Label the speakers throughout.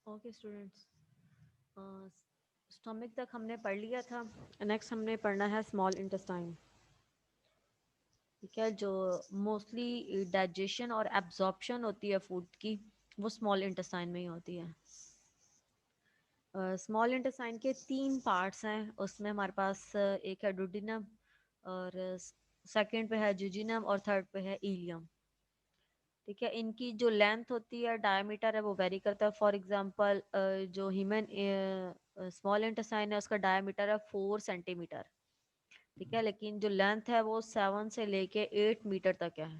Speaker 1: Okay students, stomach तक हमने पढ़ लिया था। नेक्स्ट हमने पढ़ना है स्मॉल इंटेस्टाइन। ठीक है, जो मोस्टली डाइजेशन और एब्जॉर्प्शन होती है फूड की, वो स्मॉल इंटेस्टाइन में ही होती है। स्मॉल इंटेस्टाइन के तीन पार्ट्स हैं। उसमें हमारे पास एक है डुडिनम, और सेकंड पे है जुजिनम, और थर्ड पे है इलियम। ठीक है, इनकी जो लेंथ होती है, डायमीटर है, वो वेरी करता है। फॉर एग्जांपल जो ह्यूमन स्मॉल इंटेस्टाइन है, उसका डायमीटर है 4 सेंटीमीटर। ठीक है, लेकिन जो लेंथ है वो 7 से लेके 8 मीटर तक है।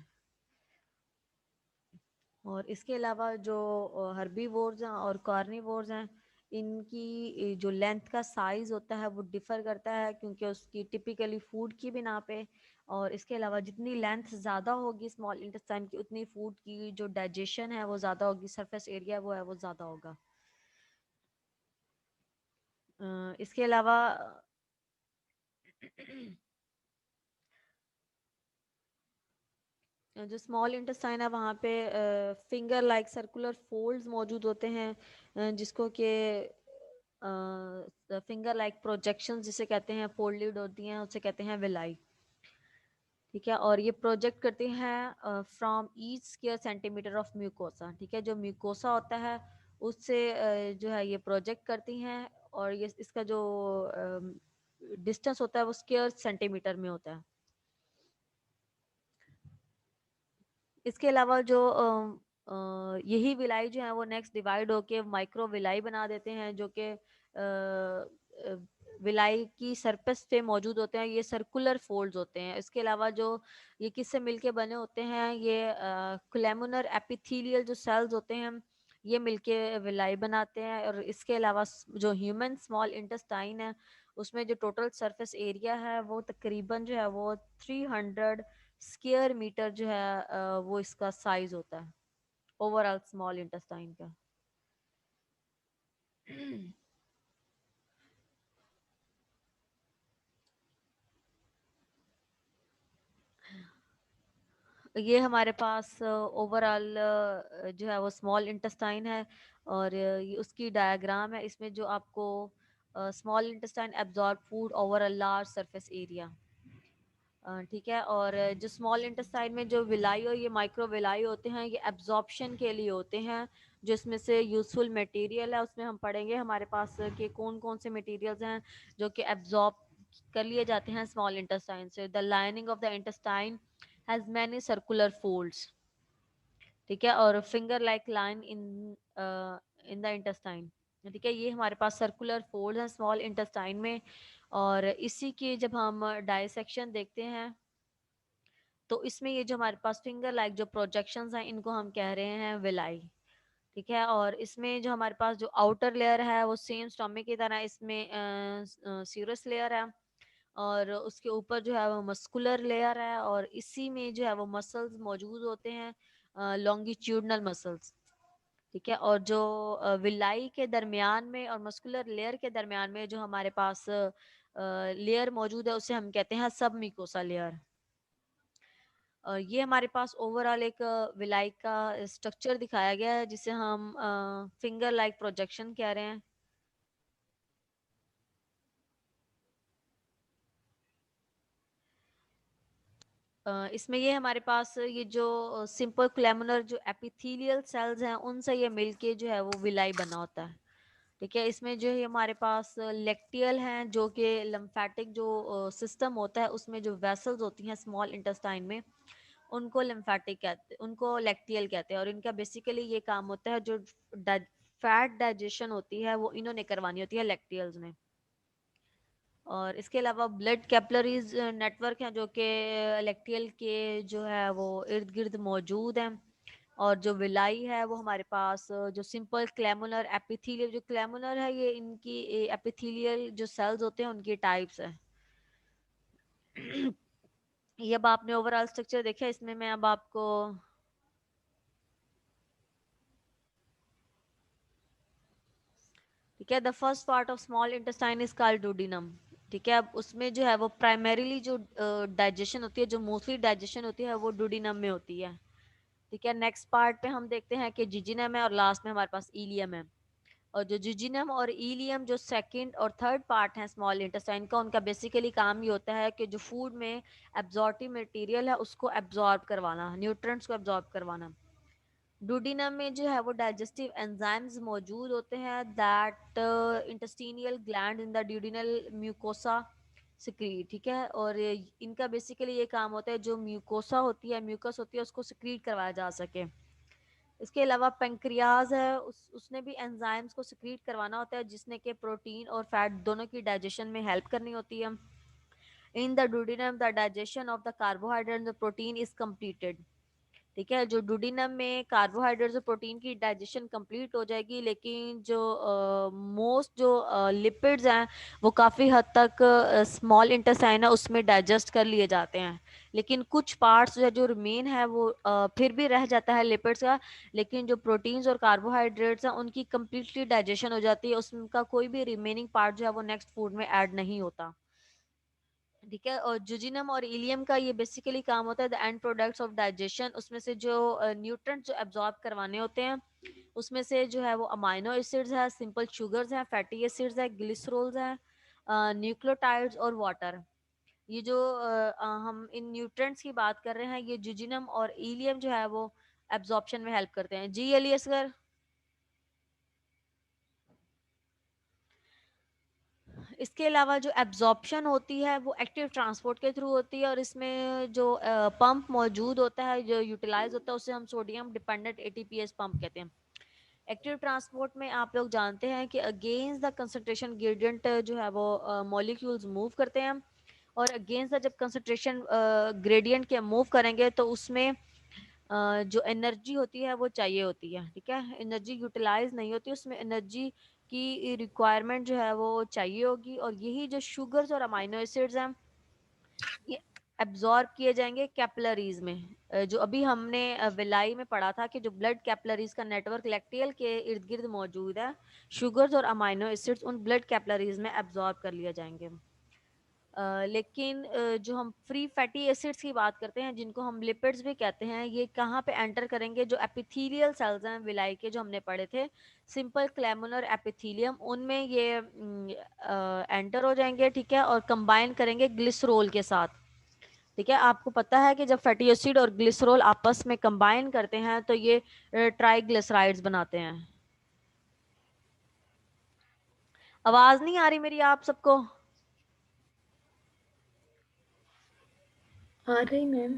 Speaker 1: और इसके अलावा जो हर्बीवोर्स हैं और कार्निवोर्स हैं, इनकी जो लेंथ का साइज होता है वो डिफर करता है, क्योंकि उसकी टिपिकली फूड की बिना पे। और इसके अलावा जितनी लेंथ ज़्यादा होगी स्मॉल इंटेस्टाइन की, उतनी फूड की जो डाइजेशन है वो ज़्यादा होगी, सरफेस एरिया वो है वो ज़्यादा होगा। इसके अलावा जो स्मॉल इंटेस्टाइन है वहाँ पे फिंगर लाइक सर्कुलर फोल्ड्स मौजूद होते हैं, जिसको कि फिंगर लाइक प्रोजेक्शंस जिसे कहते हैं, फोल्डेड होती हैं, उसे कहते हैं विलाई। ठीक है, और ये प्रोजेक्ट करते हैं from each square centimetre of mucosa. ठीक है, जो म्यूकोसा होता है उससे जो है ये प्रोजेक्ट करती हैं, और ये इसका जो डिस्टेंस होता है वो स्क्वायर सेंटीमीटर में होता है। इसके अलावा जो यही विलाई जो है वो नेक्स्ट डिवाइड होके माइक्रो विलाई बना देते हैं, जो कि विलाई की सरफेस पे मौजूद होते हैं। ये सर्कुलर फोल्ड्स होते हैं। इसके अलावा जो ये किससे मिलके बने होते हैं, ये कोलेमुलर एपिथेलियल जो सेल्स होते हैं, ये मिलके विलाई बनाते हैं। और इसके अलावा जो ह्यूमन स्मॉल इंटेस्टाइन है, उसमें जो टोटल सरफेस एरिया है वो तकरीबन जो है वो 300 स्क्वायर मीटर जो है वो इसका साइज होता है ओवरऑल स्मॉल इंटेस्टाइन का। ये हमारे पास ओवरऑल जो है वो स्मॉल इंटेस्टाइन है, और ये उसकी डायग्राम है। इसमें जो आपको small intestine absorb food over a large surface area. ठीक है, और जो स्मॉल इंटेस्टाइन में जो विलाई और ये माइक्रो विलाई होते हैं, ये एब्जॉर्प्शन के लिए होते हैं। जो इसमें से यूजफुल मटेरियल है उसमें हम पढ़ेंगे हमारे पास कि कौन कौन से मटेरियल्स हैं जो कि एब्जॉर्ब कर लिए जाते हैं स्मॉल इंटेस्टाइन से। The lining of the intestine has many circular folds. ठीक है, और finger like line in the intestine. ठीक है, ये हमारे पास सर्कुलर फोल्ड हैं स्मॉल इंटेस्टाइन में। और इसी के जब हम डायसेक्शन देखते हैं, तो इसमें ये जो हमारे पास फिंगर लाइक जो प्रोजेक्शंस हैं, इनको हम कह रहे हैं विलाई। ठीक है, और इसमें जो हमारे पास जो आउटर लेयर है वो सेम स्टोमिक की तरह इसमें सीरस लेयर है, और उसके ऊपर जो है वो मस्कुलर लेयर है, और इसी में जो है वो मसल्स मौजूद होते हैं, लॉन्गिट्यूडनल मसल्स। ठीक है, और जो विलाई के दरमियान में और मस्कुलर लेयर के दरमियान में जो हमारे पास लेयर मौजूद है, उसे हम कहते हैं सब मिकोसा लेयर। ये हमारे पास ओवरऑल एक विलाई का स्ट्रक्चर दिखाया गया है, जिसे हम फिंगर लाइक प्रोजेक्शन कह रहे हैं। इसमें ये हमारे पास ये जो सिंपल क्लेमुलर जो एपिथेलियल सेल्स हैं, उनसे ये मिलके जो है वो विलाई बना होता है। ठीक है, इसमें जो है हमारे पास लेक्टियल हैं, जो कि लिम्फेटिक जो सिस्टम होता है उसमें जो वेसल्स होती हैं स्मॉल इंटेस्टाइन में, उनको लिम्फेटिक कहते हैं, उनको लेक्टियल कहते हैं। और इनका बेसिकली ये काम होता है, जो फैट डाइजेशन होती है वो इन्होंने करवानी होती है लेक्टियल्स ने। और इसके अलावा ब्लड कैपिलरीज नेटवर्क हैं, जो कि लेक्टियल के जो है वो इर्द गिर्द मौजूद हैं। और जो विलाई है वो हमारे पास जो सिंपल क्लेमुलर एपिथेलियल, जो क्लेमुलर है ये इनकी एपिथेलियल जो सेल्स होते हैं उनकी टाइप्स है। ये अब आपने ओवरऑल स्ट्रक्चर देखा, इसमें मैं अब आपको, ठीक है, the first part of small intestine is called duodenum. ठीक है, अब उसमें जो है वो प्राइमरीली जो डाइजेशन होती है, जो मोस्टली डाइजेशन होती है वो डुodenum में होती है। ठीक है, नेक्स्ट पार्ट पे हम देखते हैं कि जिजिनम है, और लास्ट में हमारे पास इलियम है। और जो जिजिनम और इलियम जो सेकंड और थर्ड पार्ट है स्मॉल इंटेस्टाइन का, उनका बेसिकली काम ये होता है कि जो फूड में एब्जॉर्टिव मटेरियल है उसको एब्जॉर्ब करवाना, न्यूट्रिएंट्स को एब्जॉर्ब करवाना। डुडिनम में जो है वो डाइजेस्टिव एंजाइम्स मौजूद होते हैं that intestinal gland in the duodenal mucosa secrete, ठीक है। और इनका बेसिकली ये काम होता है जो म्यूकोसा होती है, म्यूकस होती है, उसको सिक्रीट करवाया जा सके। इसके अलावा पेंक्रियाज है, उसने भी एंजाइम्स को सिक्रीट करवाना होता है जिसने कि प्रोटीन और फैट दोनों की डाइजेशन में हेल्प करनी होती है। In the duodenum the digestion of the carbohydrate and the protein is completed, ठीक है। जो डुडिनम में कार्बोहाइड्रेट्स और प्रोटीन की डाइजेशन कंप्लीट हो जाएगी, लेकिन जो मोस्ट जो लिपिड्स हैं वो काफ़ी हद तक स्मॉल इंटेस्टाइन है उसमें डाइजेस्ट कर लिए जाते हैं। लेकिन कुछ पार्ट्स जो रिमेन है वो फिर भी रह जाता है लिपिड्स का, लेकिन जो प्रोटीन्स और कार्बोहाइड्रेट्स हैं उनकी कंप्लीटली डाइजेशन हो जाती है, उसका कोई भी रिमेनिंग पार्ट जो है वो नेक्स्ट फूड में ऐड नहीं होता, ठीक है। और जुजिनम और इलियम का ये बेसिकली काम होता है the end products of digestion, उसमें से जो न्यूट्रिएंट्स जो एब्जॉर्ब करवाने होते हैं उसमें से जो है वो अमाइनो एसिड्स है, सिंपल शुगर्स हैं, फैटी एसिड्स है, ग्लिसरोल्स हैं, न्यूक्लियोटाइड्स और वाटर। ये जो हम इन न्यूट्रिएंट्स की बात कर रहे हैं, ये जुजिनम और इलियम जो है वो एब्जॉर्प्शन में हेल्प करते हैं। जी अली असगर। इसके अलावा जो एब्जॉर्प्शन होती है वो एक्टिव ट्रांसपोर्ट के थ्रू होती है, और इसमें जो पंप मौजूद होता है जो यूटिलाइज होता है उसे हम सोडियम डिपेंडेंट एटीपीएस पंप कहते हैं। एक्टिव ट्रांसपोर्ट में आप लोग जानते हैं कि अगेंस्ट द कंसंट्रेशन ग्रेडियंट जो है वो मॉलिक्यूल्स मूव करते हैं, और अगेंस्ट द जब कंसंट्रेशन ग्रेडियंट के मूव करेंगे तो उसमें जो एनर्जी होती है वो चाहिए होती है, ठीक है। एनर्जी यूटिलाइज नहीं होती, उसमें एनर्जी की रिक्वायरमेंट जो है वो चाहिए होगी, और यही जो शुगर्स और अमाइनो एसिड्स हैं ये एब्जॉर्ब किए जाएंगे कैपिलरीज में। जो अभी हमने विलाई में पढ़ा था कि जो ब्लड कैपिलरीज का नेटवर्क लैक्टियल के इर्द गिर्द मौजूद है, शुगर्स और अमाइनो एसिड्स उन ब्लड कैपिलरीज में एब्जॉर्ब कर लिए जाएंगे। लेकिन जो हम फ्री फैटी एसिड्स की बात करते हैं जिनको हम लिपिड्स भी कहते हैं, ये कहाँ पे एंटर करेंगे? जो एपिथेलियल सेल्स हैं विलाई के जो हमने पढ़े थे, सिंपल क्लेमुलर एपिथेलियम, उनमें ये एंटर हो जाएंगे, ठीक है, और कंबाइन करेंगे ग्लिसरोल के साथ, ठीक है। आपको पता है कि जब फैटी एसिड और ग्लिसरोल आपस में कंबाइन करते हैं तो ये ट्राइग्लिसराइड्स बनाते हैं। आवाज नहीं आ रही मेरी आप सबको?
Speaker 2: आ रही मैम।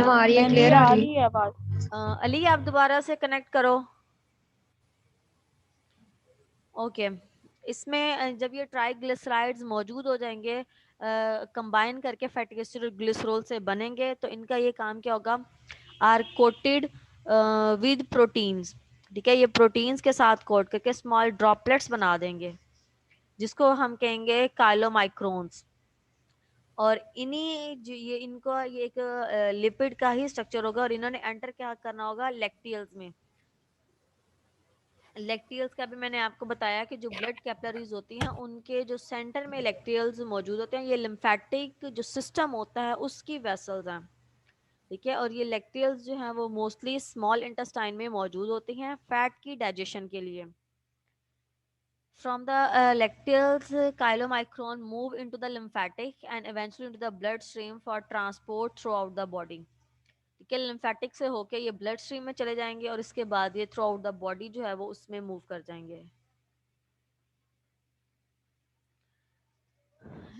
Speaker 3: आ रही है, क्लियर आ रही है आवाज।
Speaker 1: अली आप दोबारा से कनेक्ट करो। ओके। इसमें जब ये ट्राइग्लिसराइड्स मौजूद हो जाएंगे कंबाइन करके फैटी एसिड और ग्लिसरोल से बनेंगे, तो इनका ये काम क्या होगा? आर कोटेड विद प्रोटीन्स, ठीक है। ये प्रोटीन्स के साथ कोट करके स्मॉल ड्रॉपलेट्स बना देंगे जिसको हम कहेंगे काइलोमाइक्रोन्स। और इन्हीं ये इनको ये एक लिपिड का ही स्ट्रक्चर होगा, और इन्होंने एंटर क्या करना होगा? लैक्टियल्स में। लैक्टियल्स का भी मैंने आपको बताया कि जो ब्लड कैपिलरीज होती हैं उनके जो सेंटर में लैक्टियल्स मौजूद होते हैं, ये लिम्फेटिक जो सिस्टम होता है उसकी वेसल्स हैं, ठीक है। और ये लैक्टियल्स जो हैं वो मोस्टली स्मॉल इंटेस्टाइन में मौजूद होती हैं फैट की डाइजेशन के लिए। From the lacteals, chylomicron move into the lymphatic and eventually into the bloodstream for transport throughout the body, ठीक है। लिम्फेटिक से होके ये ब्लड स्ट्रीम में चले जाएंगे और इसके बाद ये थ्रू आउट द बॉडी जो है वो उसमें मूव कर जाएंगे।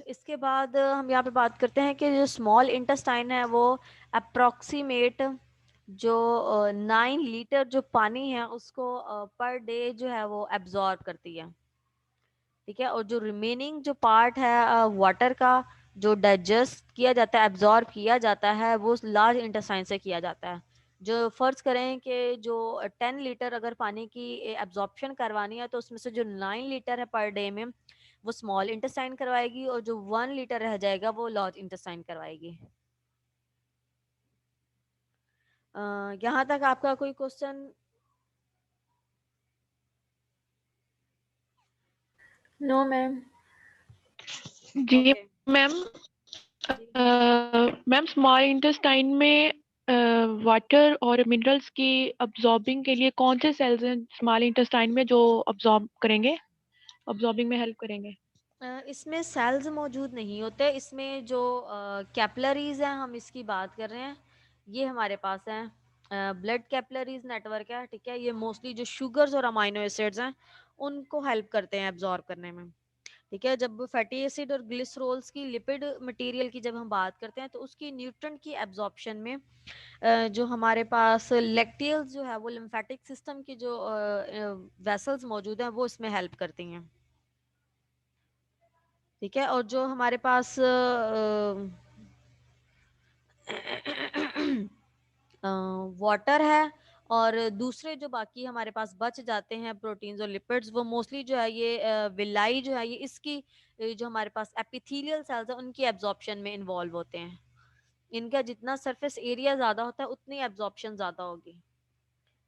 Speaker 1: इसके बाद हम यहाँ पे बात करते हैं कि जो स्मॉल इंटेस्टाइन है वो अप्रोक्सीमेट जो 9 लीटर जो पानी है उसको पर डे जो है वो एब्जॉर्ब करती है, ठीक है। और जो रिमेनिंग जो पार्ट है वाटर का, जो डाइजेस्ट किया जाता है, एब्जॉर्ब किया जाता है, वो लार्ज इंटेस्टाइन से किया जाता है। जो फर्ज करें कि जो 10 लीटर अगर पानी की एब्जॉर्प्शन करवानी है तो उसमें से जो 9 लीटर है पर डे में वो स्मॉल इंटेस्टाइन करवाएगी, और जो 1 लीटर रह जाएगा वो लार्ज इंटेस्टाइन करवाएगी। यहाँ तक आपका कोई क्वेश्चन?
Speaker 2: No ma'am.
Speaker 3: जी
Speaker 1: ओके
Speaker 3: मैम।
Speaker 1: जी
Speaker 3: मैम स्मॉल इंटेस्टाइन में वाटर और मिनरल्स की अब्जॉर्बिंग के लिए कौन से सेल्स हैं स्मॉल इंटेस्टाइन में जो अब्जॉर्ब करेंगे, अब्जॉर्बिंग में हेल्प करेंगे?
Speaker 1: इसमें सेल्स मौजूद नहीं होते, इसमें जो कैपिलरीज हैं हम इसकी बात कर रहे हैं, ये हमारे पास हैं। ब्लड कैपिलरीज नेटवर्क है, ठीक है। ये मोस्टली जो शुगर्स और अमाइनो एसिड्स हैं उनको हेल्प करते हैं एब्जॉर्ब करने में, ठीक है। जब फैटी एसिड और ग्लिसरोल्स की लिपिड मटेरियल की जब हम बात करते हैं तो उसकी न्यूट्रेंट की एब्जॉर्प्शन में जो हमारे पास लैक्टियल्स जो है वो लिम्फेटिक सिस्टम की जो वेसल्स मौजूद हैं वो इसमें हेल्प करती हैं, ठीक है। और जो हमारे पास वाटर है और दूसरे जो बाकी हमारे पास बच जाते हैं प्रोटीन्स और लिपिड्स, वो मोस्टली जो है ये विलाई जो है ये इसकी जो हमारे पास एपिथेलियल सेल्स है उनकी एब्जॉर्प्शन में इन्वॉल्व होते हैं। इनका जितना सरफेस एरिया ज्यादा होता है उतनी एब्जॉर्प्शन ज्यादा होगी,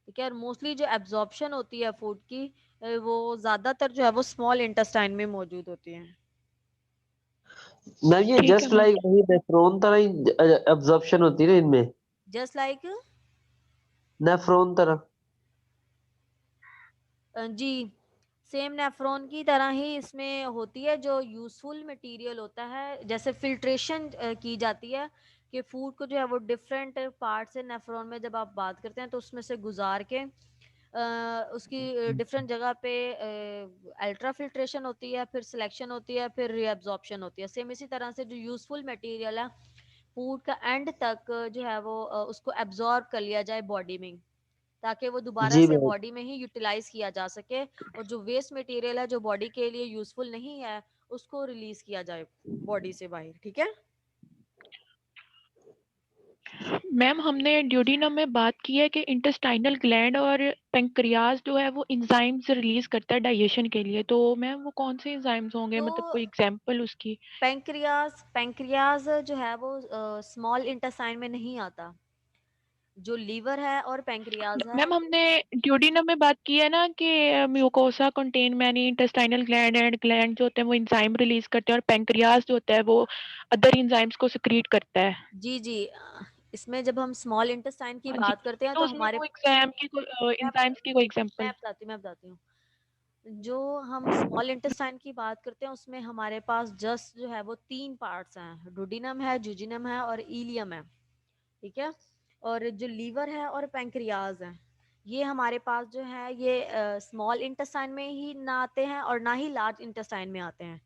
Speaker 1: ठीक है। और मोस्टली जो एब्जॉर्प्शन होती है फूड की वो ज्यादातर जो है वो स्मॉल इंटेस्टाइन में मौजूद होती है।
Speaker 4: मैम ये
Speaker 3: ठीक है
Speaker 4: जस्ट
Speaker 3: मैम।
Speaker 4: लाइक वही नेफ्रॉन तरह ही अब्जॉर्प्शन होती है ना इनमें,
Speaker 1: जस्ट लाइक
Speaker 4: नेफ्रॉन तरह।
Speaker 1: जी, सेम नेफ्रॉन की तरह ही इसमें होती है। जो यूजफुल मटेरियल होता है, जैसे फिल्ट्रेशन की जाती है कि फूड को जो है वो डिफरेंट पार्ट से नेफ्रॉन में जब आप बात करते हैं तो उसमें से गुजार के उसकी डिफरेंट जगह पे अल्ट्रा फिल्ट्रेशन होती है, फिर सिलेक्शन होती है, फिर रीअब्जॉर्प्शन होती है। सेम इसी तरह से जो यूजफुल मटेरियल है फूड का एंड तक जो है वो उसको एब्जॉर्ब कर लिया जाए बॉडी में, ताकि वो दोबारा
Speaker 4: जी
Speaker 1: से
Speaker 4: मैम।
Speaker 1: बॉडी में ही यूटिलाइज किया जा सके, और जो वेस्ट मटेरियल है जो बॉडी के लिए यूजफुल नहीं है उसको रिलीज किया जाए बॉडी से बाहर, ठीक है।
Speaker 3: मैम हमने ड्यूodenum में बात की है कि इंटेस्टाइनल ग्लैंड और पेंक्रियाज जो है वो एंजाइम्स रिलीज करता है डाइजेशन के लिए, तो मैम वो कौन से एंजाइम्स होंगे,
Speaker 1: तो
Speaker 3: मतलब कोई एग्जांपल उसकी?
Speaker 1: पैंक्रियाज पैंक्रियाज जो है वो स्मॉल इंटेस्टाइन में नहीं आता। जो लीवर है और पैंक्रियाज है
Speaker 3: मैम हमने ड्यूodenum में बात की है ना कि mucosa contain many intestinal gland and gland जो होते हैं वो एंजाइम रिलीज करते हैं, और पेंक्रियाज जो होता है वो अदर एंजाइम्स को सिक्रीट करता है।
Speaker 1: जी जी, इसमें जब हम स्मॉल इंटेस्टाइन की
Speaker 3: हाँ जी,
Speaker 1: बात करते हैं
Speaker 3: तो
Speaker 1: तो
Speaker 3: उसमें
Speaker 1: हमारे
Speaker 3: कोई एग्जाम की कोई
Speaker 1: मैं
Speaker 3: एंजाइम्स की कोई
Speaker 1: मैं
Speaker 3: एग्जांपल?
Speaker 1: बताती हूँ। जो हम स्मॉल इंटेस्टाइन की बात करते हैं उसमें हमारे पास जस्ट जो है वो तीन पार्ट्स हैं, डुडिनम है, जुजिनम है और इलियम है, ठीक है। और जो लीवर है और पैंक्रियाज है ये हमारे पास जो है ये स्मॉल इंटेस्टाइन में ही ना आते हैं और ना ही लार्ज इंटेस्टाइन में आते हैं,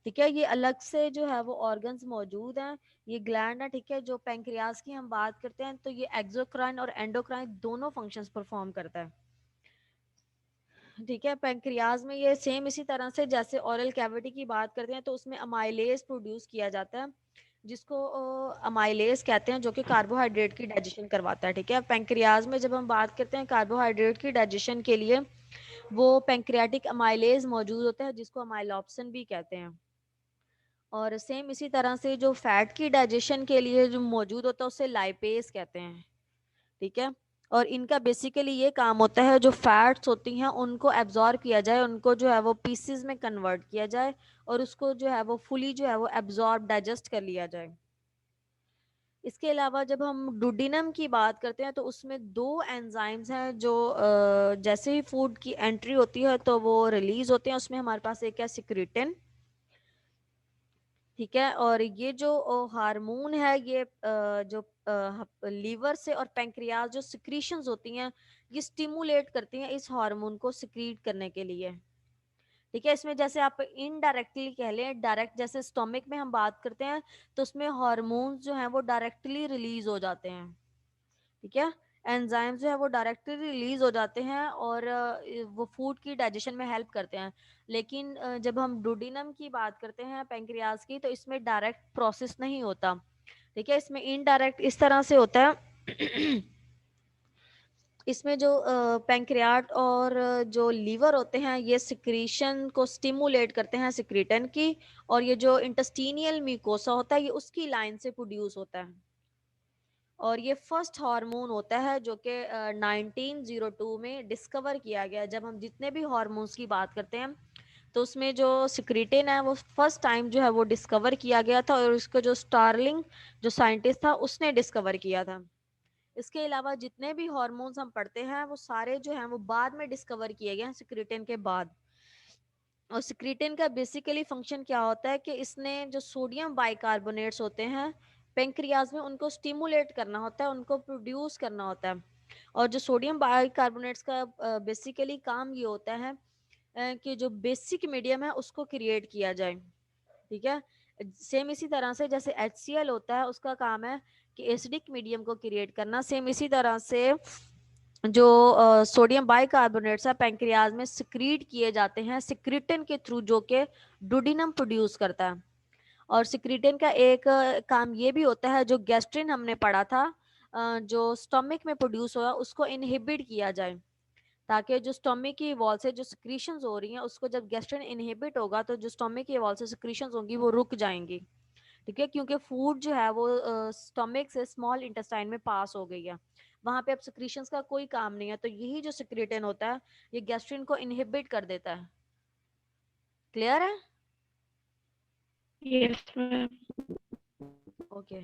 Speaker 1: ठीक है। ये अलग से जो है वो ऑर्गन्स मौजूद हैं, ये ग्लैंड है, ठीक है। जो पैंक्रियाज की हम बात करते हैं तो ये एक्सोक्राइन और एंडोक्राइन दोनों फंक्शंस परफॉर्म करता है, ठीक है। पैंक्रियाज में ये सेम इसी तरह से जैसे ओरल कैविटी की बात करते हैं तो उसमें अमाइलेज प्रोड्यूस किया जाता है, जिसको अमाइलेज कहते हैं, जो कि कार्बोहाइड्रेट की डाइजेशन करवाता है, ठीक है। पैंक्रियाज में जब हम बात करते हैं कार्बोहाइड्रेट की डाइजेशन के लिए वो पैंक्रियाटिक अमाइलेज मौजूद होता है जिसको अमाइलोप्सिन भी कहते हैं। और सेम इसी तरह से जो फैट की डाइजेशन के लिए जो मौजूद होता है उसे लाइपेज कहते हैं, ठीक है। और इनका बेसिकली ये काम होता है जो फैट्स होती हैं उनको एब्जॉर्ब किया जाए, उनको जो है वो पीसेस में कन्वर्ट किया जाए और उसको जो है वो फुली जो है वो एब्जॉर्ब डाइजेस्ट कर लिया जाए। इसके अलावा जब हम डुडिनम की बात करते हैं तो उसमें दो एंजाइम्स हैं जो जैसे ही फूड की एंट्री होती है तो वो रिलीज होते हैं। उसमें हमारे पास एक है सिक्रीटिन, ठीक है। और ये जो हार्मोन है ये जो लीवर से और पैंक्रियाज जो सिक्रीशंस होती हैं ये स्टिमुलेट करती हैं इस हार्मोन को सिक्रीट करने के लिए, ठीक है। इसमें जैसे आप इनडायरेक्टली कह लें, डायरेक्ट जैसे स्टोमिक में हम बात करते हैं तो उसमें हार्मोन्स जो हैं वो डायरेक्टली रिलीज हो जाते हैं, ठीक है। एंजाइम्स जो है वो डायरेक्टली रिलीज हो जाते हैं और वो फूड की डाइजेशन में हेल्प करते हैं। लेकिन जब हम डुडिनम की बात करते हैं पैंक्रियाज की तो इसमें डायरेक्ट प्रोसेस नहीं होता, ठीक है। इसमें इनडायरेक्ट इस तरह से होता है इसमें जो पैंक्रियाट और जो लीवर होते हैं ये सिक्रीशन को स्टिमुलेट करते हैं सिक्रीटन की, और ये जो इंटेस्टिनियल म्यूकोसा होता है ये उसकी लाइन से प्रोड्यूस होता है। और ये फर्स्ट हार्मोन होता है जो कि 1902 में डिस्कवर किया गया। जब हम जितने भी हार्मोन्स की बात करते हैं तो उसमें जो सिक्रीटिन है वो फर्स्ट टाइम जो है वो डिस्कवर किया गया था, और उसको जो स्टार्लिंग जो साइंटिस्ट था उसने डिस्कवर किया था, इसके अलावा जितने भी हार्मोन्स हम पढ़ते हैं वो सारे जो हैं वो बाद में डिस्कवर किए गए हैं सिक्रीटिन के बाद। और सिक्रीटिन का बेसिकली फंक्शन क्या होता है कि इसने जो सोडियम बाइकार्बोनेट्स होते हैं पेंक्रियाज में उनको स्टिमुलेट करना होता है, उनको प्रोड्यूस करना होता है। और जो सोडियम बाइकार्बोनेट्स का बेसिकली काम ये होता है कि जो बेसिक मीडियम है उसको क्रिएट किया जाए। ठीक है, सेम इसी तरह से जैसे HCl होता है उसका काम है कि एसिडिक मीडियम को क्रिएट करना, सेम इसी तरह से जो सोडियम बाइकार्बोनेट्स है पैंक्रियाज में सिक्रीट किए जाते हैं सिक्रीटिन के थ्रू, जो कि डुडिनम प्रोड्यूस करता है। और सिक्रीटिन का एक काम ये भी होता है, जो गैस्ट्रिन हमने पढ़ा था जो स्टमक में प्रोड्यूस हुआ उसको इनहिबिट किया जाए, ताकि जो स्टमक की वॉल से जो सिक्रीशंस हो रही हैं उसको जब गैस्ट्रिन इनहिबिट होगा तो जो स्टमक की वॉल से सिक्रीशंस होंगी वो रुक जाएंगी। ठीक है, क्योंकि फूड जो है वो स्टमक से स्मॉल इंटेस्टाइन में पास हो गई है, वहां पे अब सिक्रीशंस का कोई काम नहीं है। तो यही जो सिक्रीटिन होता है ये गैस्ट्रिन को इनहिबिट कर देता है। क्लियर है?
Speaker 3: Yes ma'am.
Speaker 1: ओके।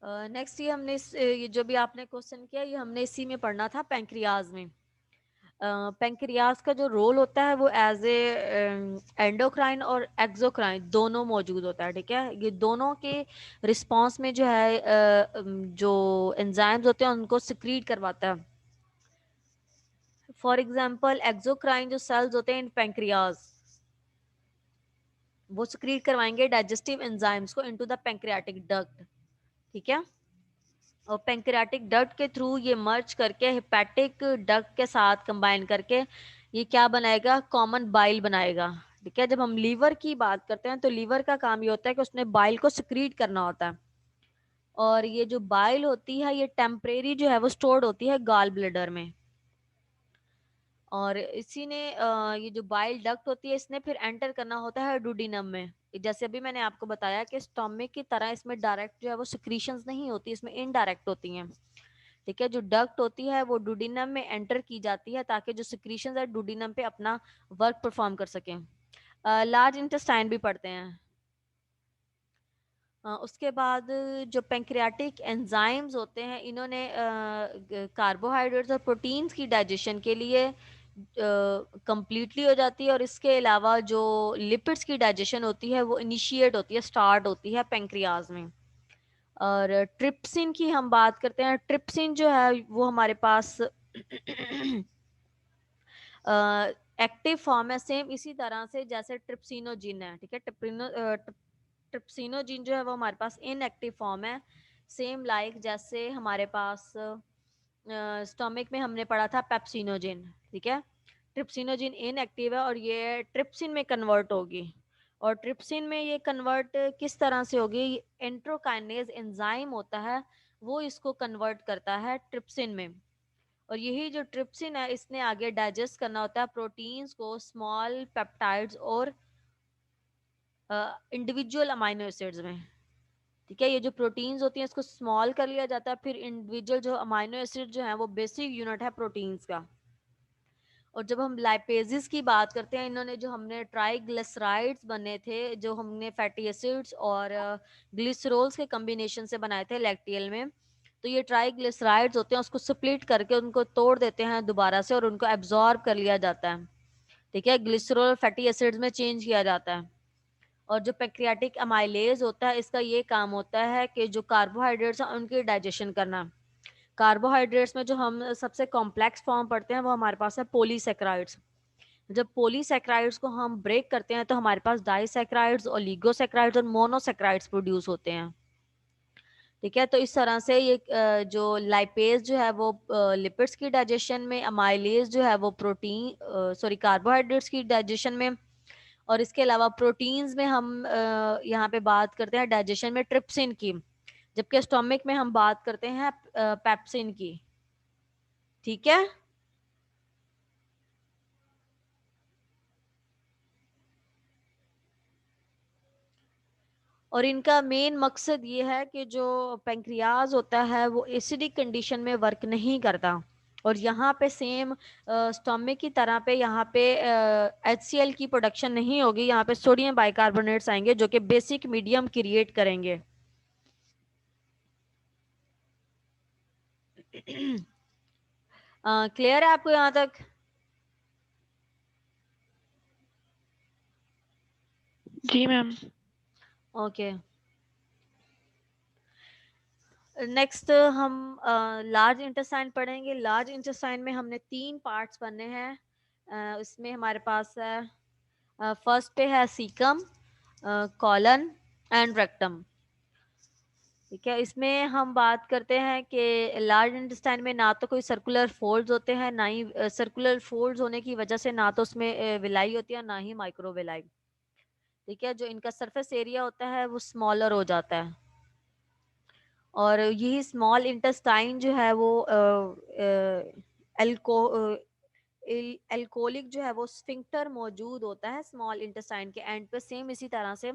Speaker 1: नेक्स्ट ये हमने ये जो भी आपने क्वेश्चन किया ये हमने इसी में पढ़ना था, पैंक्रियाज में। पैंक्रियाज का जो रोल होता है वो एज ए एंडोक्राइन और एक्सोक्राइन दोनों मौजूद होता है। ठीक है, ये दोनों के रिस्पांस में जो है जो एंजाइम्स होते हैं उनको सिक्रीट करवाता है। फॉर एग्जांपल एक्सोक्राइन जो सेल्स होते हैं इन पैंक्रियाज वो सिक्रीट करवाएंगे डाइजेस्टिव एंजाइम्स को इनटू द पैंक्रियाटिक डक्ट। ठीक है, और पैंक्रियाटिक डक्ट के थ्रू ये मर्ज करके हेपेटिक डक्ट के साथ कंबाइन करके ये क्या बनाएगा, कॉमन बाइल बनाएगा। ठीक है, जब हम लीवर की बात करते हैं तो लीवर का काम ये होता है कि उसने बाइल को सिक्रीट करना होता है, और ये जो बाइल होती है ये टेम्परेरी जो है वो स्टोर्ड होती है गाल ब्लैडर में। और इसी ने ये जो बाइल डक्ट होती है इसने फिर एंटर करना होता है डुडिनम में। जैसे अभी मैंने आपको बताया कि स्टोमिक की तरह इसमें डायरेक्ट जो है वो सिक्रीशंस नहीं होती, इसमें इनडायरेक्ट होती हैं। ठीक है, जो डक्ट होती है वो डुडिनम में एंटर की जाती है ताकि जो सिक्रीशंस है डुडिनम पे अपना वर्क परफॉर्म कर सकें। लार्ज इंटेस्टाइन भी पढ़ते हैं। उसके बाद जो पैंक्रियाटिक एंजाइम्स होते हैं इन्होंने कार्बोहाइड्रेट्स और प्रोटीन्स की डाइजेशन के लिए कंप्लीटली हो जाती है, और इसके अलावा जो लिपिड्स की डाइजेशन होती है वो इनिशिएट होती है, स्टार्ट होती है पैंक्रियाज में। और ट्रिप्सिन की हम बात करते हैं, ट्रिप्सिन जो है वो हमारे पास एक्टिव फॉर्म है सेम इसी तरह से जैसे ट्रिप्सिनोजिन है। ठीक है, ट्रिप्सिनोजिन जो है वो हमारे पास इनएक्टिव फॉर्म है, सेम लाइक जैसे हमारे पास स्टोमिक में हमने पढ़ा था पेप्सिनोजिन। ठीक है, ट्रिप्सिनोजिन इनएक्टिव है और ये ट्रिप्सिन में कन्वर्ट होगी। और ट्रिप्सिन में ये कन्वर्ट किस तरह से होगी, एंट्रोकाइनेज एंजाइम होता है वो इसको कन्वर्ट करता है ट्रिप्सिन में। और यही जो ट्रिप्सिन है इसने आगे डाइजेस्ट करना होता है प्रोटीन्स को स्मॉल पेप्टाइड्स और इंडिविजुअल अमाइनो एसिड्स में। ठीक है, ये जो प्रोटीन्स होती हैं इसको स्मॉल कर लिया जाता है, फिर इंडिविजुअल जो अमाइनो एसिड जो है वो बेसिक यूनिट है प्रोटीन्स का। और जब हम लाइपेजेस की बात करते हैं, इन्होंने जो हमने ट्राइग्लिसराइड्स बने थे जो हमने फैटी एसिड्स और ग्लिसरोल्स के कॉम्बिनेशन से बनाए थे लैक्टियल में, तो ये ट्राइग्लिसराइड्स होते हैं उसको स्प्लिट करके उनको तोड़ देते हैं दोबारा से और उनको एब्जॉर्ब कर लिया जाता है। ठीक है, ग्लिसरॉल फैटी एसिड्स में चेंज किया जाता है। और जो पैंक्रियाटिक अमाइलेज होता है इसका ये काम होता है कि जो कार्बोहाइड्रेट्स हैं उनकी डाइजेशन करना। कार्बोहाइड्रेट्स में जो हम सबसे कॉम्प्लेक्स फॉर्म पढ़ते हैं वो हमारे पास है पॉलीसैकेराइड्स। जब पॉलीसैकेराइड्स को हम ब्रेक करते हैं तो हमारे पास डाइसैकेराइड्स, ओलिगोसैकेराइड्स और मोनोसैकेराइड्स प्रोड्यूस होते हैं। ठीक है, तो इस तरह से ये जो लाइपेज जो है वो लिपिड्स की डाइजेशन में, अमाइलेज जो है वो कार्बोहाइड्रेट्स की डाइजेशन में, और इसके अलावा प्रोटीन्स में हम यहाँ पे बात करते हैं डाइजेशन में ट्रिप्सिन की, जबकि स्टोमिक में हम बात करते हैं पेप्सिन की। ठीक है, और इनका मेन मकसद ये है कि जो पेंक्रियाज होता है वो एसिडिक कंडीशन में वर्क नहीं करता, और यहाँ पे सेम स्टोमिक की तरह पे यहाँ पे HCl की प्रोडक्शन नहीं होगी, यहाँ पे सोडियम बाइकार्बोनेट्स आएंगे जो कि बेसिक मीडियम क्रिएट करेंगे। क्लियर है आपको यहाँ तक?
Speaker 3: जी मैम।
Speaker 1: ओके, नेक्स्ट हम लार्ज इंटेस्टाइन पढ़ेंगे। लार्ज इंटेस्टाइन में हमने 3 पार्ट्स पढ़ने हैं। इसमें हमारे पास है फर्स्ट पे है सीकम, कॉलन एंड रेक्टम। ठीक है, इसमें हम बात करते हैं कि लार्ज इंटेस्टाइन में ना तो कोई सर्कुलर फोल्ड्स होते हैं, ना ही सर्कुलर फोल्ड्स होने की वजह से ना तो उसमें विलाई होती है, ना ही माइक्रोविलाई। ठीक है, जो इनका सरफेस एरिया होता है वो स्मॉलर हो जाता है, और यही स्मॉल इंटेस्टाइन जो है वो एल्को एल्कोलिक जो है वो स्फिंक्टर मौजूद होता है स्मॉल इंटेस्टाइन के एंड पे, सेम इसी तरह से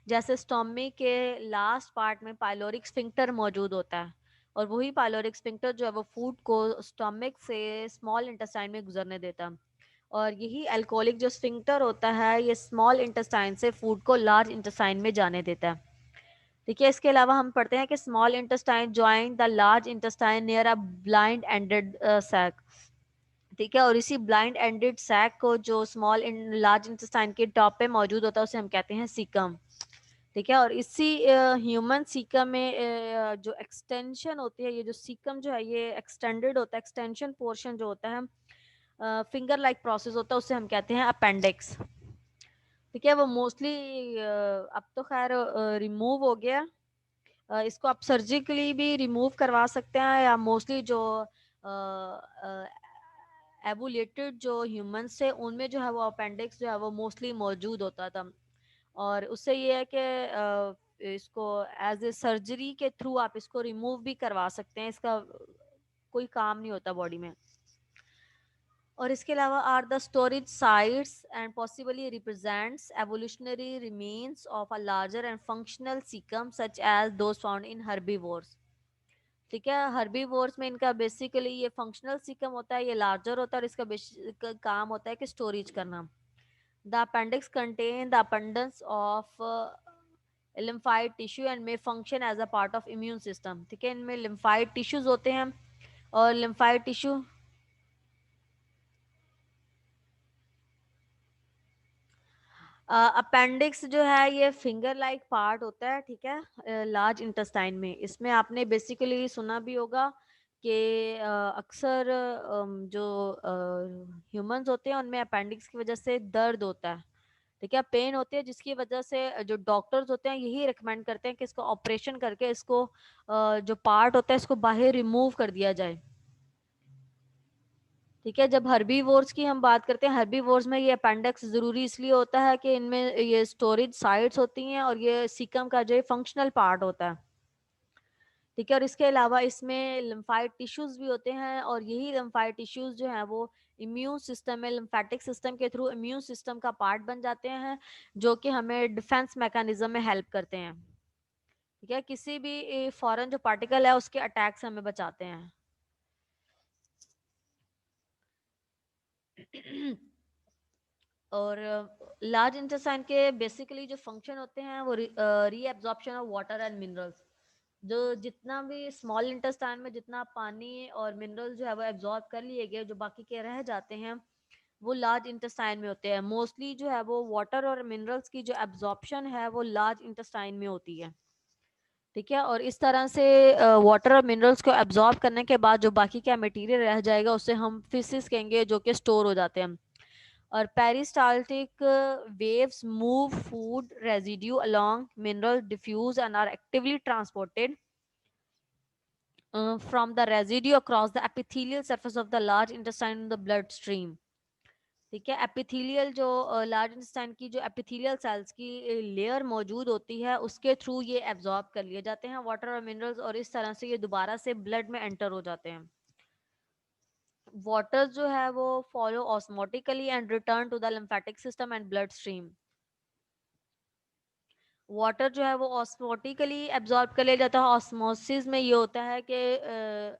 Speaker 1: जैसे स्टोमिक के लास्ट पार्ट में पाइलोरिक स्फिंक्टर मौजूद होता है, और वही पाइलोरिक स्फिंक्टर जो है वो फूड को स्टोमिक से स्मॉल इंटेस्टाइन में गुजरने देता है, और यही अल्कोहलिक जो स्फिंक्टर होता है ये स्मॉल इंटेस्टाइन से फूड को लार्ज इंटेस्टाइन में जाने देता है। ठीक है, इसके अलावा हम पढ़ते हैं कि small intestine join the large intestine near a blind ended sac. ठीक है, और इसी ब्लाइंड एंडेड सैक को जो स्मॉल लार्ज इंटेस्टाइन के टॉप पे मौजूद होता है उसे हम कहते हैं सीकम। ठीक है, और इसी ह्यूमन सीकम में जो एक्सटेंशन होती है, ये जो सीकम जो है ये एक्सटेंडेड होता है, एक्सटेंशन पोर्शन जो होता है फिंगर लाइक प्रोसेस होता है, उसे हम कहते हैं अपेंडिक्स। ठीक है, वो मोस्टली अब तो खैर रिमूव हो गया, इसको आप सर्जिकली भी रिमूव करवा सकते हैं, या मोस्टली जो एवोल्यूटेड जो ह्यूमंस थे उनमें जो है वो अपेंडिक्स जो है वो मोस्टली मौजूद होता था, और उससे ये है कि इसको एज ए सर्जरी के थ्रू आप इसको रिमूव भी करवा सकते हैं, इसका कोई काम नहीं होता बॉडी में। और इसके अलावा are the storage sites and possibly represents evolutionary remains of a larger and functional caecum such as those found in herbivores. ठीक है, हर्बीवोर्स में इनका बेसिकली ये फंक्शनल सीकम होता है, ये लार्जर होता है, और इसका बेसिक काम होता है कि स्टोरेज करना। The appendix contain the abundance of lymphoid tissue and may function as a part of immune system। ठीक है, इनमें lymphoid tissues होते हैं, और lymphoid tissue अपेंडिक्स जो है ये फिंगर लाइक पार्ट होता है। ठीक है, लार्ज इंटेस्टाइन में इसमें आपने बेसिकली सुना भी होगा कि अक्सर जो ह्यूमंस होते हैं उनमें अपेंडिक्स की वजह से दर्द होता है। ठीक है, पेन होती है, जिसकी वजह से जो डॉक्टर्स होते हैं यही रिकमेंड करते हैं कि इसको ऑपरेशन करके इसको जो पार्ट होता है इसको बाहर रिमूव कर दिया जाए। ठीक है, जब हर्बीवोर्स की हम बात करते हैं, हर्बीवोर्स में ये अपेंडिक्स जरूरी इसलिए होता है कि इनमें ये स्टोरेज साइट्स होती हैं, और ये सीकम का जो फंक्शनल पार्ट होता है। ठीक है, और इसके अलावा इसमें लिम्फाइड टिश्यूज भी होते हैं, और यही लिम्फाइड टिश्यूज जो हैं वो इम्यून सिस्टम में लिम्फेटिक सिस्टम के थ्रू इम्यून सिस्टम का पार्ट बन जाते हैं, जो कि हमें डिफेंस मैकेनिज्म में हेल्प करते हैं। ठीक है, किसी भी फॉरेन जो पार्टिकल है उसके अटैक से हमें बचाते हैं। और लार्ज इंटेस्टाइन के बेसिकली जो फंक्शन होते हैं वो reabsorption of water and minerals. जो जितना भी स्मॉल इंटेस्टाइन में जितना पानी और मिनरल जो है वो एब्जॉर्ब कर लिए गए, जो बाकी के रह जाते हैं वो लार्ज इंटेस्टाइन में होते हैं। मोस्टली जो है वो वाटर और मिनरल्स की जो एब्जॉर्प्शन है वो लार्ज इंटेस्टाइन में होती है। ठीक है, और इस तरह से वाटर और मिनरल्स को एब्जॉर्ब करने के बाद जो बाकी का मटेरियल रह जाएगा उसे हम फिसिस कहेंगे, जो कि स्टोर हो जाते हैं। और peristaltic waves move food residue along mineral diffuse and are actively transported from the residue across the epithelial surface of the large intestine in the blood stream। ठीक है, एपिथेलियल जो लार्ज इंटेस्टाइन की जो epithelial cells की layer मौजूद होती है उसके थ्रू ये एब्जॉर्ब कर लिए जाते हैं वाटर और मिनरल्स, और इस तरह से ये दोबारा से ब्लड में एंटर हो जाते हैं। वाटर जो है वो follow osmotically and return to the lymphatic system and bloodstream. Water जो है वो ऑस्मोटिकली एब्जॉर्ब कर लिया जाता है। ऑस्मोसिस में ये होता है कि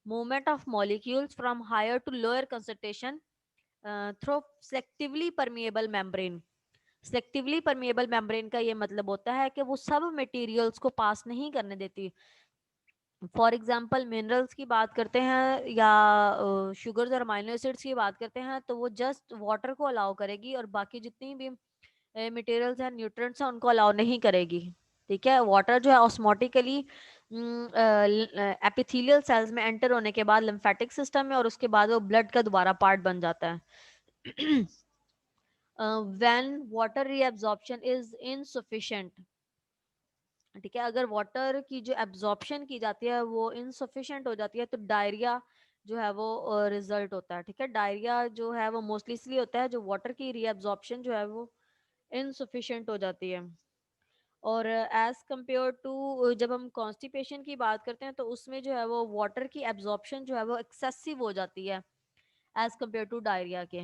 Speaker 1: movement of molecules from higher to lower concentration through selectively permeable membrane. Selectively permeable membrane का ये मतलब होता है कि वो सब मटेरियल्स को पास नहीं करने देती। फॉर एग्जांपल मिनरल्स की बात करते हैं या शुगर्स और अमाइनो एसिड्स की बात करते हैं तो वो जस्ट वाटर को अलाउ करेगी और बाकी जितनी भी मटेरियल्स हैं न्यूट्रिएंट्स हैं उनको अलाउ नहीं करेगी। ठीक है, वाटर जो है ऑस्मोटिकली एपिथेलियल सेल्स में एंटर होने के बाद लिम्फेटिक सिस्टम में और उसके बाद वो ब्लड का दोबारा पार्ट बन जाता है। When water reabsorption is insufficient, ठीक है, अगर वाटर की जो एब्जॉर्प्शन की जाती है वो इनसफिशिएंट हो जाती है तो डायरिया जो है वो रिजल्ट होता है। ठीक है, डायरिया जो है वो मोस्टली इसलिए होता है जो वाटर की रीअब्जॉर्प्शन जो है वो इनसफिशिएंट हो जाती है। और एज कंपेयर टू जब हम कॉन्स्टिपेशन की बात करते हैं तो उसमें जो है वो वाटर की एब्जॉर्प्शन जो है वो एक्सेसिव हो जाती है एज कंपेयर टू डायरिया के।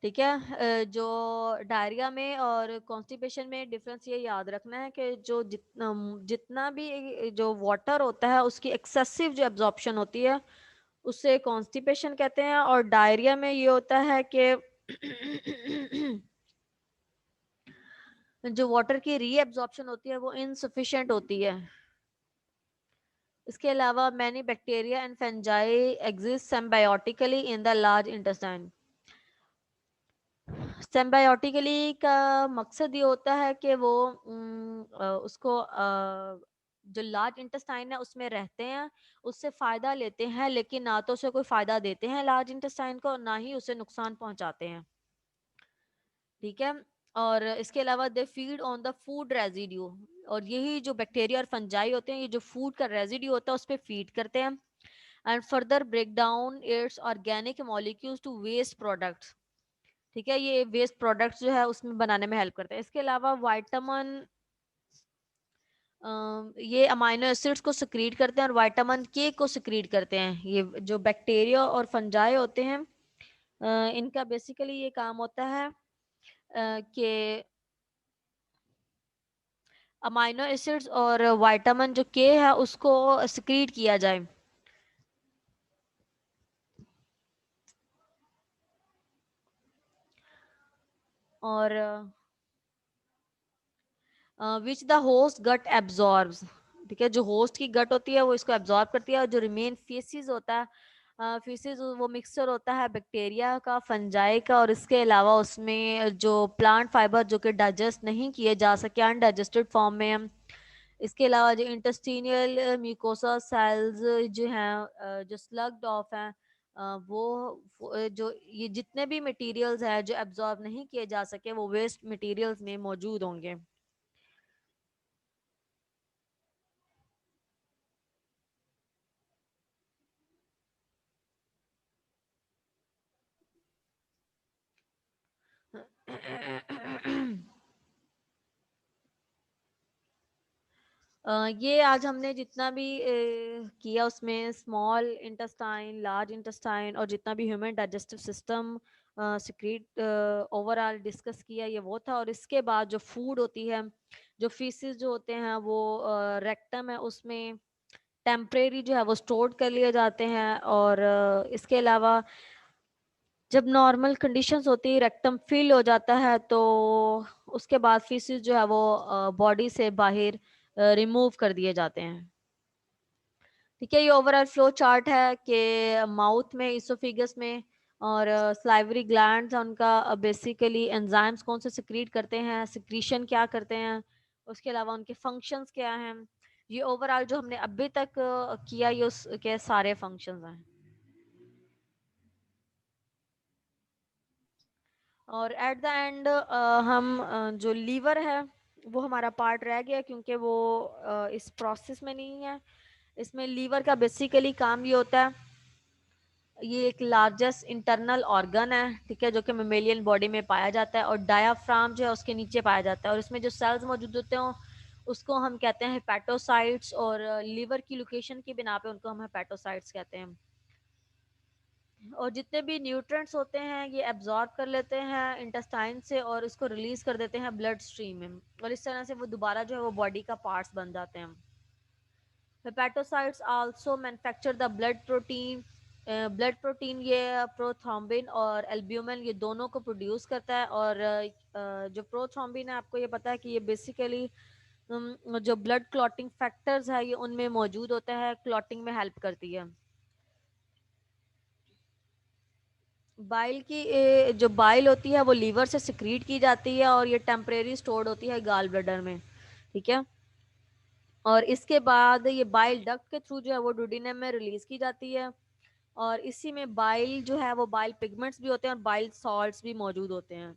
Speaker 1: ठीक है, जो डायरिया में और कॉन्स्टिपेशन में डिफरेंस ये याद रखना है कि जो जितना भी जो वाटर होता है उसकी एक्सेसिव जो एब्जॉर्प्शन होती है उससे कॉन्स्टिपेशन कहते हैं। और डायरिया में ये होता है कि जो वाटर की रीएब्जॉर्प्शन होती है वो इनसफिशिएंट होती है। इसके अलावा many bacteria and fungi exist symbiotically in the large intestine. Symbiotically का मकसद ये होता है कि वो उसको जो लार्ज इंटेस्टाइन है उसमें रहते हैं, उससे फायदा लेते हैं, लेकिन ना तो उसे कोई फायदा देते हैं लार्ज इंटेस्टाइन को, ना ही उसे नुकसान पहुंचाते हैं। ठीक है, और इसके अलावा they feed on the food residue, और यही जो बैक्टीरिया और फंजाई होते हैं ये जो फूड का रेजिड्यू होता है उस पर फीड करते हैं and further break down its organic molecules to waste products. ठीक है, ये वेस्ट प्रोडक्ट्स जो है उसमें बनाने में हेल्प करते हैं। इसके अलावा वाइटामिन ये अमाइनो एसिड्स को सिक्रीट करते हैं और विटामिन के को सिक्रीट करते हैं। ये जो बैक्टीरिया और फंजाई होते हैं इनका बेसिकली ये काम होता है कि अमाइनो एसिड्स और विटामिन जो के है उसको सिक्रीट किया जाए। और which the host gut absorbs. ठीक है, जो होस्ट की गट होती है वो इसको एब्जॉर्ब करती है और जो रिमेन फीसिस होता है फीसिस वो मिक्सचर होता है बैक्टीरिया का, फंजाई का, और इसके अलावा उसमें जो प्लांट फाइबर जो कि डाइजेस्ट नहीं किए जा सके अनडाइजेस्टेड फॉर्म में हम। इसके अलावा जो इंटेस्टिनियल म्यूकोसा सेल्स जो हैं जो स्लग्ड ऑफ हैं जो ये जितने भी मटेरियल्स हैं जो एब्जॉर्ब नहीं किए जा सके वो वेस्ट मटेरियल्स में मौजूद होंगे। ये आज हमने जितना भी किया उसमें स्मॉल इंटेस्टाइन, लार्ज इंटेस्टाइन और जितना भी human digestive system secrete overall discuss किया ये वो था। और इसके बाद जो फूड होती है, जो फीसिस जो होते हैं वो रेक्टम है उसमें टेम्परेरी जो है वो स्टोर कर लिए जाते हैं। और इसके अलावा जब नॉर्मल कंडीशंस होती है रेक्टम फिल हो जाता है तो उसके बाद फीसिस जो है वो बॉडी से बाहर रिमूव कर दिए जाते हैं। ठीक है, ये ओवरऑल फ्लो चार्ट है कि माउथ में, इसोफिगस में और स्लाइवरी ग्लैंड्स हैं उनका बेसिकली एंजाइम्स कौन से सिक्रीट करते हैं, सिक्रीशन क्या करते हैं, उसके अलावा उनके फंक्शंस क्या हैं। ये ओवरऑल जो हमने अभी तक किया ये उसके सारे फंक्शंस हैं। और एट द एंड हम जो लीवर है वो हमारा पार्ट रह गया क्योंकि वो इस प्रोसेस में नहीं है। इसमें लीवर का बेसिकली काम ये होता है, ये एक लार्जेस्ट इंटरनल ऑर्गन है, ठीक है, जो कि मेमेलियन बॉडी में पाया जाता है और डायाफ्राम जो है उसके नीचे पाया जाता है। और इसमें जो सेल्स मौजूद होते हैं उसको हम कहते हैं हेपेटोसाइट्स, और लीवर की लोकेशन की बिना पे उनको हम हेपेटोसाइट्स कहते हैं। और जितने भी न्यूट्रिएंट्स होते हैं ये एब्जॉर्ब कर लेते हैं इंटेस्टाइन से और इसको रिलीज कर देते हैं ब्लड स्ट्रीम में, और इस तरह से वो दोबारा जो है वो बॉडी का पार्ट्स बन जाते हैं। Hepatocytes also manufacture the blood protein. Blood protein ये प्रोथ्रोम्बिन और एल्ब्यूमिन ये दोनों को प्रोड्यूस करता है, और जो प्रोथ्रोम्बिन है आपको ये पता है कि ये बेसिकली जो ब्लड क्लॉटिंग फैक्टर्स है ये उनमें मौजूद होता है, क्लॉटिंग में हेल्प करती है। बाइल की जो बाइल होती है वो लीवर से सिक्रीट की जाती है और ये टेम्परेरी स्टोर्ड होती है गाल ब्लैडर में, ठीक है। और इसके बाद ये बाइल डक्ट के थ्रू जो है वो डुोडेनम में रिलीज की जाती है, और इसी में बाइल जो है वो बाइल पिगमेंट्स भी होते हैं और बाइल सॉल्ट्स भी मौजूद होते हैं।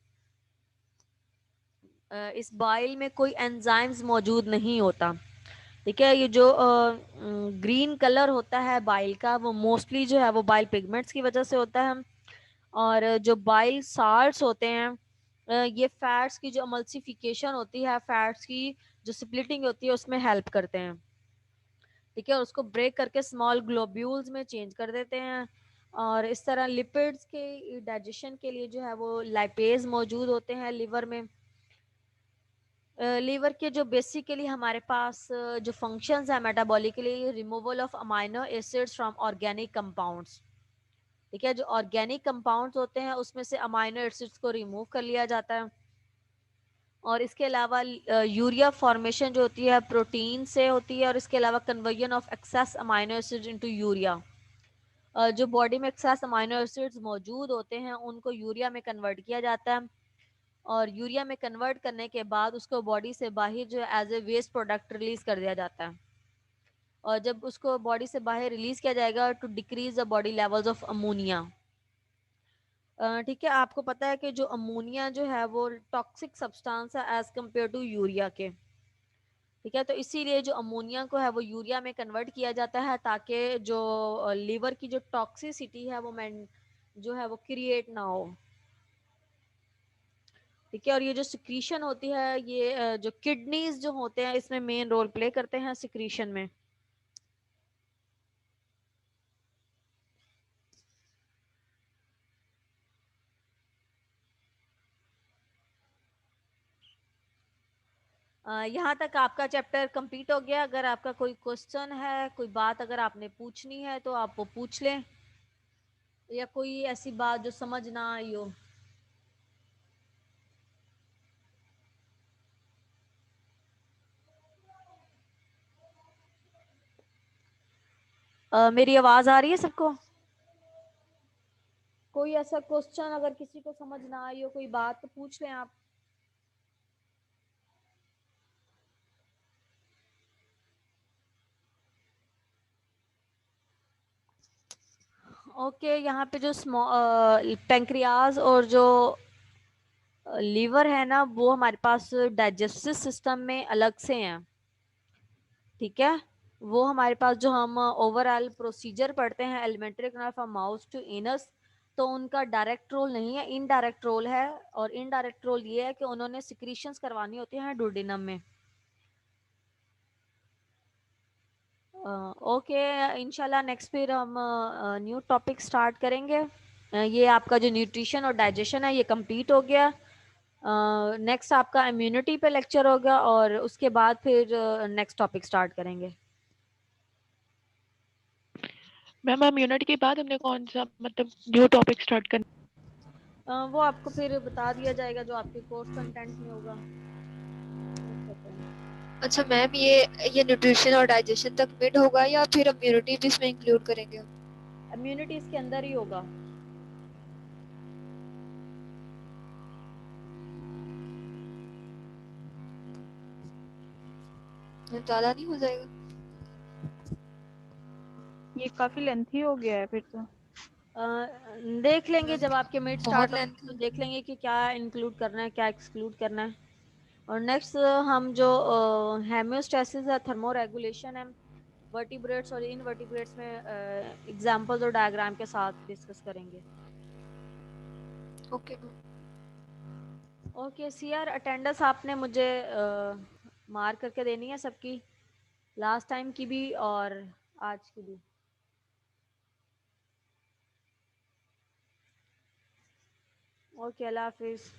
Speaker 1: इस बाइल में कोई एंजाइम्स मौजूद नहीं होता, ठीक है। ये जो ग्रीन कलर होता है बाइल का वो मोस्टली जो है वो बाइल पिगमेंट्स की वजह से होता है, और जो बाइल साल्ट्स होते हैं ये फैट्स की जो अमल्सिफिकेशन होती है, फैट्स की जो स्प्लिटिंग होती है उसमें हेल्प करते हैं, ठीक है, और उसको ब्रेक करके स्मॉल ग्लोब्यूल्स में चेंज कर देते हैं। और इस तरह लिपिड्स के डाइजेशन के लिए जो है वो लाइपेज मौजूद होते हैं लीवर में। लीवर के जो बेसिकली हमारे पास जो फंक्शंस है metabolically, removal of amino acids from organic compounds, ठीक है। जो ऑर्गेनिक कंपाउंड्स होते हैं उसमें से अमाइनो एसिड्स को रिमूव कर लिया जाता है, और इसके अलावा यूरिया फॉर्मेशन जो होती है प्रोटीन से होती है, और इसके अलावा conversion of excess amino acids into urea. जो बॉडी में एक्सेस अमाइनो एसिड्स मौजूद होते हैं उनको यूरिया में कन्वर्ट किया जाता है, और यूरिया में कन्वर्ट करने के बाद उसको बॉडी से बाहर जो as a waste product release कर दिया जाता है, और जब उसको बॉडी से बाहर रिलीज किया जाएगा to decrease the body levels of ammonia, ठीक है। आपको पता है कि जो अमोनिया जो है वो टॉक्सिक सब्सटेंस है एज कम्पेयर टू यूरिया के, ठीक है। तो इसीलिए जो अमोनिया को है वो यूरिया में कन्वर्ट किया जाता है ताकि जो लीवर की जो टॉक्सिसिटी है वो जो है वो क्रिएट ना हो, ठीक है। और ये जो सिक्रीशन होती है ये जो किडनीज जो होते हैं इसमें मेन रोल प्ले करते हैं सिक्रीशन में। यहाँ तक आपका चैप्टर कंप्लीट हो गया। अगर आपका कोई क्वेश्चन है, कोई बात अगर आपने पूछनी है तो आप वो पूछ लें, या कोई ऐसी बात जो समझ ना आई हो। मेरी आवाज आ रही है सबको? कोई ऐसा क्वेश्चन अगर किसी को समझ ना आई हो, कोई बात, तो पूछ लें आप। ओके, यहाँ पे जो पेंक्रियाज और जो लीवर है ना वो हमारे पास डाइजेस्टिव सिस्टम में अलग से हैं, ठीक है। वो हमारे पास जो हम ओवरऑल प्रोसीजर पढ़ते हैं alimentary canal from mouth to anus, तो उनका डायरेक्ट रोल नहीं है, इनडायरेक्ट रोल है। और इनडायरेक्ट रोल ये है कि उन्होंने सिक्रीशंस करवानी होती हैं डुोडेनम में। ओके, इंशाल्लाह नेक्स्ट फिर हम न्यू टॉपिक स्टार्ट करेंगे। ये आपका जो न्यूट्रिशन और डाइजेशन है ये कंप्लीट हो गया। नेक्स्ट आपका इम्यूनिटी पे लेक्चर होगा, और उसके बाद फिर नेक्स्ट टॉपिक स्टार्ट करेंगे।
Speaker 3: मैम इम्यूनिटी के बाद हमने कौन सा मतलब न्यू टॉपिक स्टार्ट करना?
Speaker 1: वो आपको फिर बता दिया जाएगा जो आपके कोर्स कंटेंट में होगा।
Speaker 2: अच्छा मैम, ये न्यूट्रिशन और डाइजेशन तक मिड होगा या फिर इम्यूनिटी भी इसमें इंक्लूड करेंगे हम?
Speaker 1: इम्यूनिटी इसके अंदर ही होगा।
Speaker 2: ज्यादा नहीं हो जाएगा?
Speaker 5: ये काफी लेंथी हो गया है फिर तो।
Speaker 1: देख लेंगे जब आपके मिड
Speaker 2: बहुत
Speaker 1: स्टार्ट होंगे
Speaker 2: लेंथी।
Speaker 1: तो देख लेंगे कि क्या इंक्लूड करना है क्या एक्सक्लूड करना है। और नेक्स्ट हम जो हेमियोस्टेसिस है, थर्मो रेगुलेशन है वर्टिब्रेट्स और इनवर्टिब्रेट्स में एग्जांपल्स और डायग्राम के साथ डिस्कस करेंगे।
Speaker 2: Okay ma'am.
Speaker 1: Okay CR, attendance आपने मुझे मार्क करके देनी है सबकी, लास्ट टाइम की भी और आज की भी। ओके, अल्लाह हाफिज।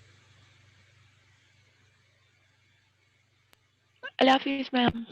Speaker 3: अल्लाह हाफिज मैम।